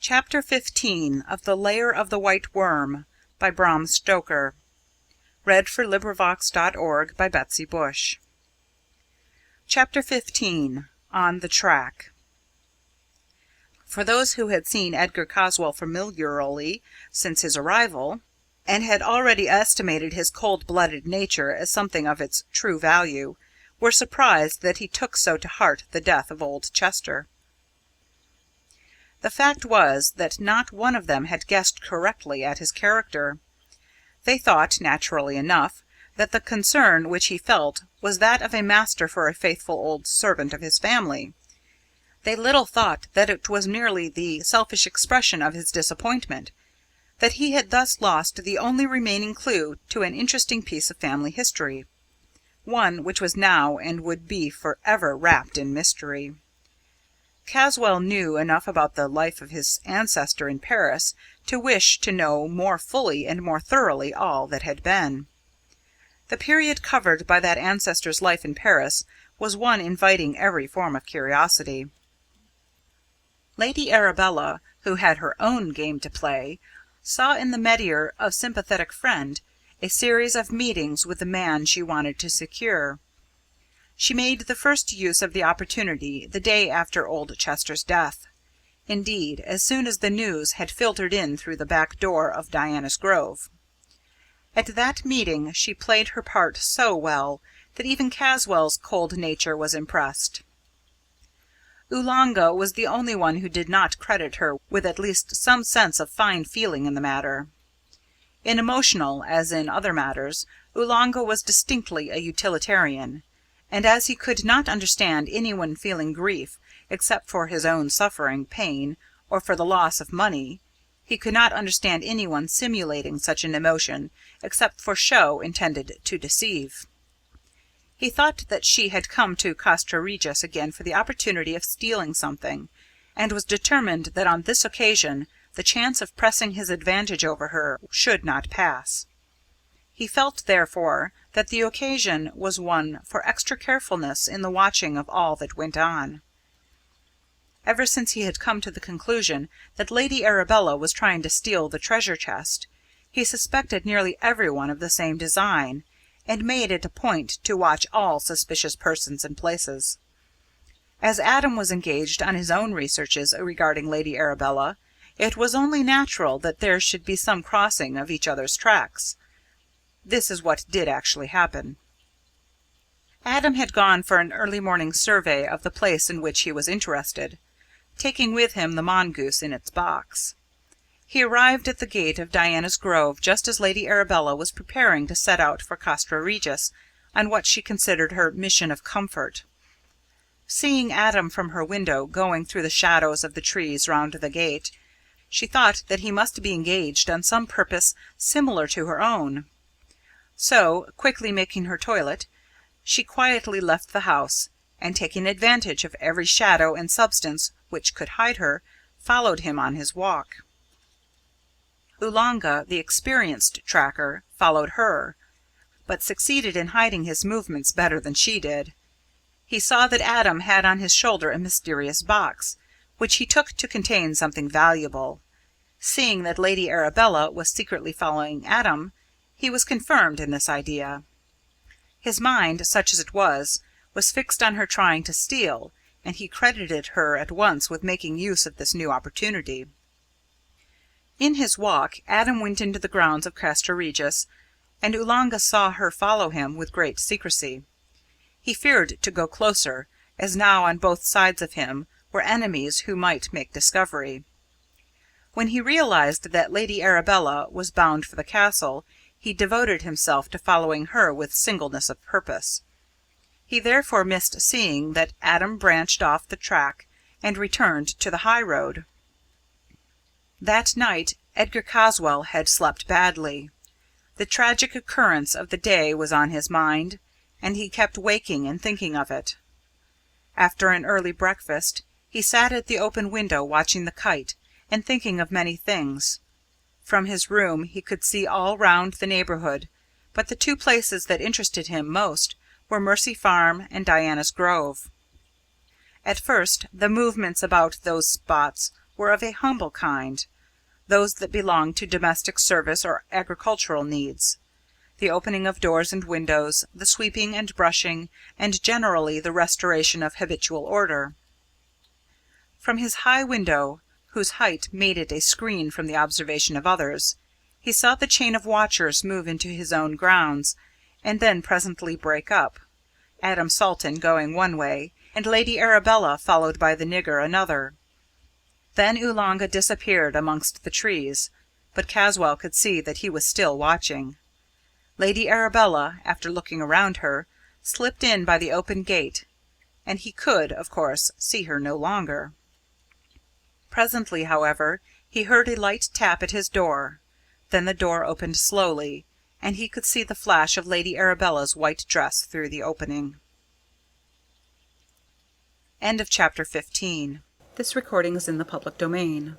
Chapter 15 of The Lair of the White Worm by Bram Stoker. LibriVox.org by Betsy Bush. Chapter 15 On the Track. For those who had seen Edgar Caswall familiarly since his arrival, and had already estimated his cold-blooded nature as something of its true value, were surprised that he took so to heart the death of old Chester. The fact was that not one of them had guessed correctly at his character. They thought, naturally enough, that the concern which he felt was that of a master for a faithful old servant of his family. They little thought that it was merely the selfish expression of his disappointment, that he had thus lost the only remaining clue to an interesting piece of family history, one which was now and would be for ever wrapped in mystery. Caswall knew enough about the life of his ancestor in Paris to wish to know more fully and more thoroughly all that had been. The period covered by that ancestor's life in Paris was one inviting every form of curiosity. Lady Arabella, who had her own game to play, saw in the métier of sympathetic friend a series of meetings with the man she wanted to secure. She made the first use of the opportunity the day after old Chester's death. Indeed, as soon as the news had filtered in through the back door of Diana's Grove. At that meeting she played her part so well that even Caswall's cold nature was impressed. Oolanga was the only one who did not credit her with at least some sense of fine feeling in the matter. In emotional, as in other matters, Oolanga was distinctly a utilitarian, and as he could not understand anyone feeling grief except for his own suffering, pain, or for the loss of money, he could not understand anyone simulating such an emotion except for show intended to deceive. He thought that she had come to Castra Regis again for the opportunity of stealing something, and was determined that on this occasion the chance of pressing his advantage over her should not pass. He felt, therefore, that the occasion was one for extra carefulness in the watching of all that went on. Ever since he had come to the conclusion that Lady Arabella was trying to steal the treasure chest, he suspected nearly everyone of the same design, and made it a point to watch all suspicious persons and places. As Adam was engaged on his own researches regarding Lady Arabella, it was only natural that there should be some crossing of each other's tracks. This is what did actually happen. Adam had gone for an early morning survey of the place in which he was interested, taking with him the mongoose in its box. He arrived at the gate of Diana's Grove just as Lady Arabella was preparing to set out for Castra Regis on what she considered her mission of comfort. Seeing Adam from her window going through the shadows of the trees round the gate, she thought that he must be engaged on some purpose similar to her own. So, quickly making her toilet, she quietly left the house, and taking advantage of every shadow and substance which could hide her, followed him on his walk. Oolanga, the experienced tracker, followed her, but succeeded in hiding his movements better than she did. He saw that Adam had on his shoulder a mysterious box, which he took to contain something valuable. Seeing that Lady Arabella was secretly following Adam, he was confirmed in this idea. His mind, such as it was fixed on her trying to steal, and he credited her at once with making use of this new opportunity. In his walk, Adam went into the grounds of Castra Regis, and Oolanga saw her follow him with great secrecy. He feared to go closer, as now on both sides of him were enemies who might make discovery. When he realized that Lady Arabella was bound for the castle, he devoted himself to following her with singleness of purpose. He therefore missed seeing that Adam branched off the track and returned to the high road. That night Edgar Caswall had slept badly. The tragic occurrence of the day was on his mind, and he kept waking and thinking of it. After an early breakfast, he sat at the open window watching the kite, and thinking of many things. From his room he could see all round the neighbourhood, but the two places that interested him most were Mercy Farm and Diana's Grove. At first, the movements about those spots were of a humble kind, those that belonged to domestic service or agricultural needs. The opening of doors and windows, the sweeping and brushing, and generally the restoration of habitual order. From his high window, whose height made it a screen from the observation of others, he saw the chain of watchers move into his own grounds, and then presently break up, Adam Salton going one way, and Lady Arabella, followed by the nigger, another. Then Oolanga disappeared amongst the trees, but Caswall could see that he was still watching. Lady Arabella, after looking around her, slipped in by the open gate, and he could, of course, see her no longer. Presently, however, he heard a light tap at his door. Then the door opened slowly, and he could see the flash of Lady Arabella's white dress through the opening. End of chapter 15. This recording is in the public domain.